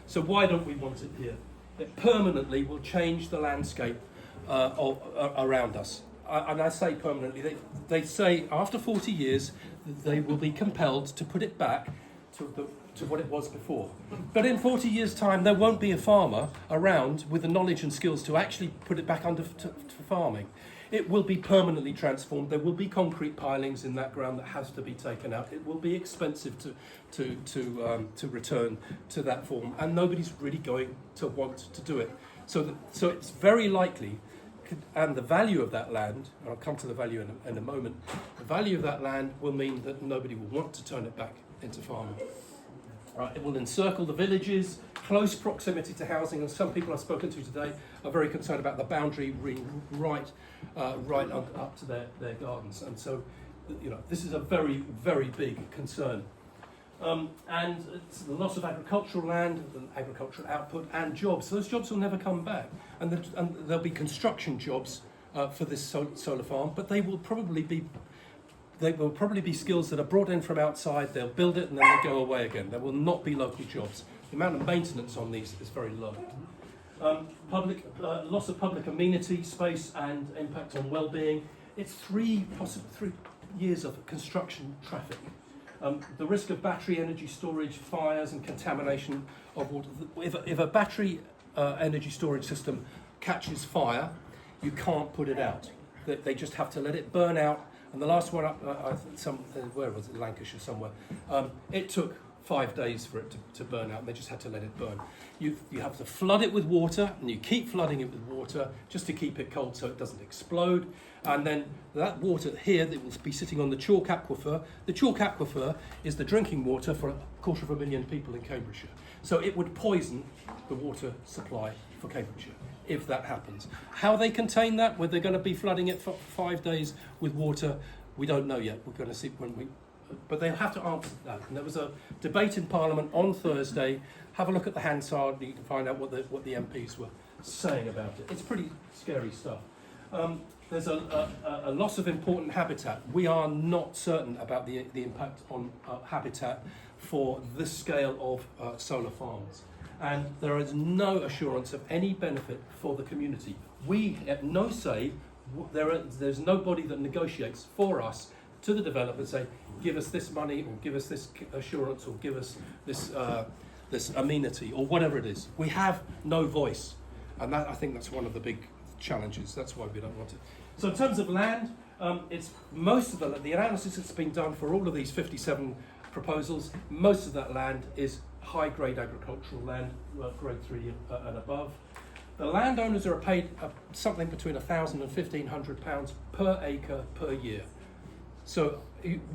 So why don't we want it here? It permanently will change the landscape around us. And I say permanently, they say after 40 years, they will be compelled to put it back to what it was before. But in 40 years' time, there won't be a farmer around with the knowledge and skills to actually put it back to farming. It will be permanently transformed. There will be concrete pilings in that ground that has to be taken out. It will be expensive to return to that form, and nobody's really going to want to do it. So it's very likely, and the value of that land, and I'll come to the value in a moment, the value of that land will mean that nobody will want to turn it back into farming. Right, it will encircle the villages, close proximity to housing, and some people I've spoken to today are very concerned about the boundary right up to their gardens. And so, this is a very, very big concern. And it's the loss of agricultural land, the agricultural output, and jobs. Those jobs will never come back. And there'll be construction jobs for this solar farm, but they will probably be skills that are brought in from outside. They'll build it and then they go away again. There will not be local jobs. The amount of maintenance on these is very low. Loss of public amenity, space, and impact on well-being. It's 3 years of construction traffic. The risk of battery energy storage, fires, and contamination of water. If a battery energy storage system catches fire, you can't put it out. They just have to let it burn out. And the last one up, where was it, Lancashire somewhere, it took 5 days for it to burn out, and they just had to let it burn. You have to flood it with water, and you keep flooding it with water just to keep it cold so it doesn't explode. And then that water here that will be sitting on the chalk aquifer, the chalk aquifer is the drinking water for 250,000 people in Cambridgeshire. So it would poison the water supply for Cambridgeshire if that happens. How they contain that, whether they're going to be flooding it for 5 days with water, we don't know yet. We're going to see but they'll have to answer that. And there was a debate in Parliament on Thursday. Have a look at the Hansard, you can find out what the MPs were saying about it. It's pretty scary stuff. There's a loss of important habitat. We are not certain about the impact on habitat for this scale of solar farms. And there is no assurance of any benefit for the community. We have no say. There's nobody that negotiates for us to the developer and say, give us this money, or give us this assurance, or give us this amenity, or whatever it is. We have no voice, and I think that's one of the big challenges. That's why we don't want it. So in terms of land, it's most of the analysis that's been done for all of these 57 proposals. Most of that land is high-grade agricultural land, grade 3 and above. The landowners are paid something between £1,000 and £1,500 per acre per year. So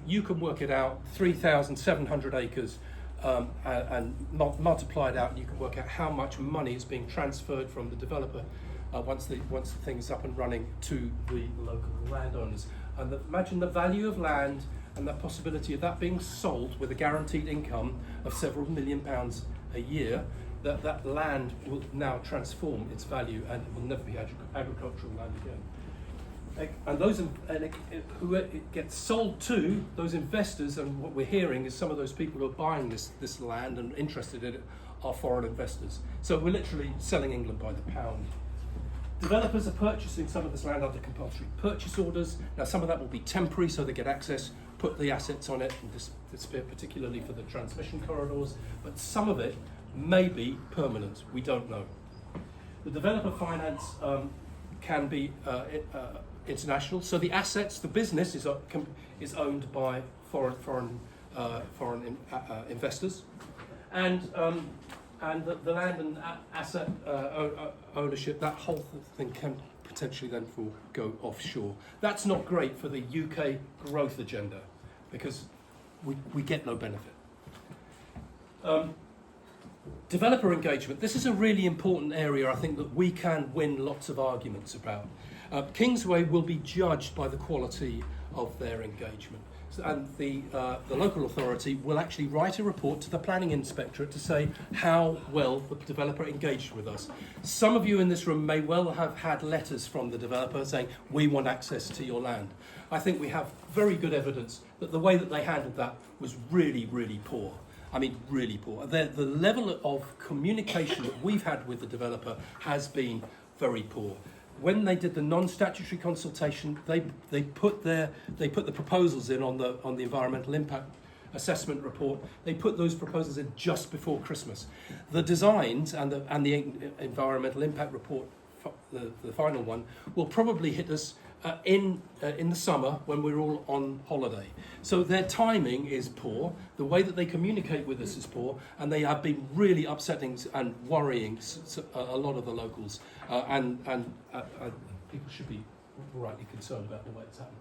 you can work it out, 3,700 acres, and multiply it out, and you can work out how much money is being transferred from the developer once the thing is up and running to the local landowners. And imagine the value of land and the possibility of that being sold with a guaranteed income of several £1 million a year. That land will now transform its value, and it will never be agricultural land again. And who it gets sold to, those investors, and what we're hearing is some of those people who are buying this land and interested in it are foreign investors. So we're literally selling England by the pound. Developers are purchasing some of this land under compulsory purchase orders. Now some of that will be temporary, so they get access, put the assets on it, and disappear, particularly for the transmission corridors, but some of it may be permanent. We don't know. The developer finance can be international. So the assets, the business is owned by foreign investors, and the land and asset ownership, that whole thing can potentially then go offshore. That's not great for the UK growth agenda, because we get no benefit. Developer engagement. This is a really important area, I think, that we can win lots of arguments about. Kingsway will be judged by the quality of their engagement. And the local authority will actually write a report to the planning inspectorate to say how well the developer engaged with us. Some of you in this room may well have had letters from the developer saying, we want access to your land. I think we have very good evidence that the way that they handled that was really, really poor. I mean, really poor. The level of communication that we've had with the developer has been very poor. When they did the non-statutory consultation, they put the proposals in on the environmental impact assessment report. They put those proposals in just before Christmas. The designs and the environmental impact report, the final one, will probably hit us in the summer when we're all on holiday. So their timing is poor, the way that they communicate with us is poor, and they have been really upsetting and worrying a lot of the locals, and people should be rightly concerned about the way it's happening.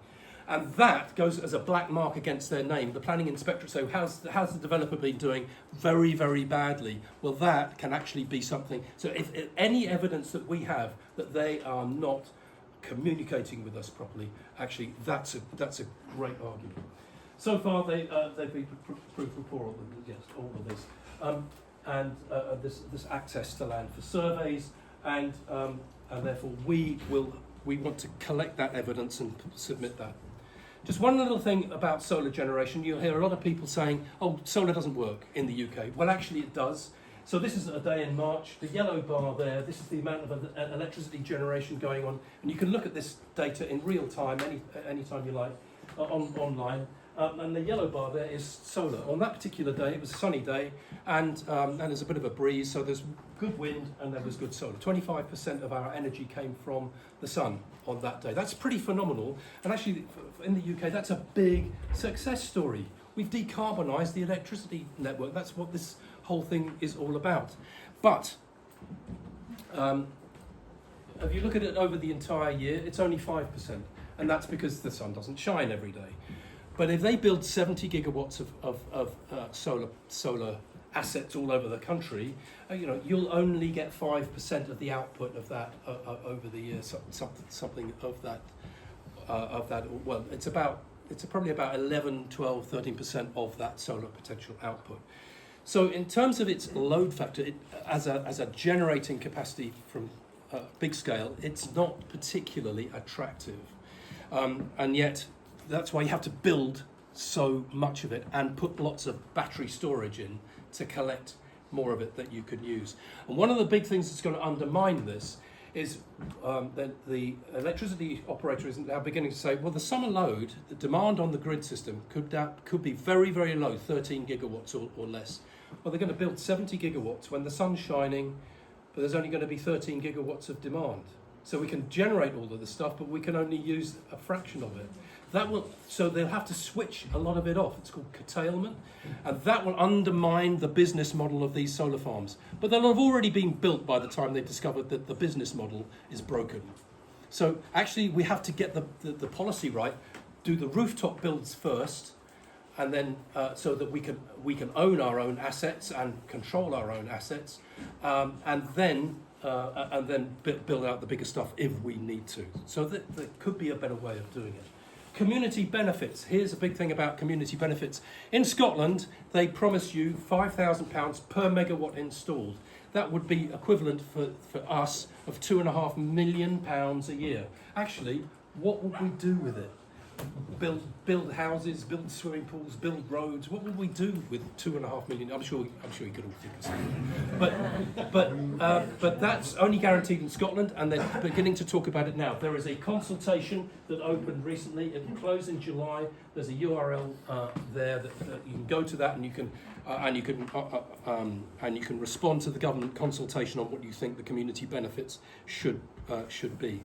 And that goes as a black mark against their name. The planning inspector say, how's the developer been doing? Very, very badly. Well, that can actually be something. So if any evidence that we have that they are not communicating with us properly, actually that's a great argument. So far they've been proved for poor, all of this, and this access to land for surveys, and therefore we want to collect that evidence and submit that. Just one little thing about solar generation. You'll hear a lot of people saying, oh, solar doesn't work in the UK. Well, actually it does. So this is a day in March. The yellow bar there, this is the amount of electricity generation going on. And you can look at this data in real time, any time you like, online. And the yellow bar there is solar. On that particular day, it was a sunny day, and there's a bit of a breeze, so there's good wind and there was good solar. 25% of our energy came from the sun on that day. That's pretty phenomenal. And actually, in the UK, that's a big success story. We've decarbonised the electricity network. That's what this whole thing is all about. But if you look at it over the entire year, it's only 5%. And that's because the sun doesn't shine every day. But if they build 70 gigawatts of solar assets all over the country, you'll only get 5% of the output of that over the year. Something of that. Well, it's probably about 11, 12, 13% of that solar potential output. So in terms of its load factor, as a generating capacity from big scale, it's not particularly attractive, and yet. That's why you have to build so much of it and put lots of battery storage in to collect more of it that you can use. And one of the big things that's going to undermine this is that the electricity operator is now beginning to say, well, the summer load, the demand on the grid system could be very, very low, 13 gigawatts or less. Well, they're going to build 70 gigawatts when the sun's shining, but there's only going to be 13 gigawatts of demand. So we can generate all of the stuff, but we can only use a fraction of it. So they'll have to switch a lot of it off. It's called curtailment, and that will undermine the business model of these solar farms. But they'll have already been built by the time they've discovered that the business model is broken. So actually, we have to get the policy right. Do the rooftop builds first, and then so that we can own our own assets and control our own assets, and then build out the bigger stuff if we need to. So there could be a better way of doing it. Community benefits. Here's a big thing about community benefits. In Scotland, they promise you £5,000 per megawatt installed. That would be equivalent for us of £2.5 million a year. Actually, what would we do with it? Build houses, build swimming pools, build roads. What would we do with £2.5 million? I'm sure you could all think of something. But that's only guaranteed in Scotland, and they're beginning to talk about it now. There is a consultation that opened recently. It will close in July. There's a URL there that you can go to that, and you can respond to the government consultation on what you think the community benefits should be.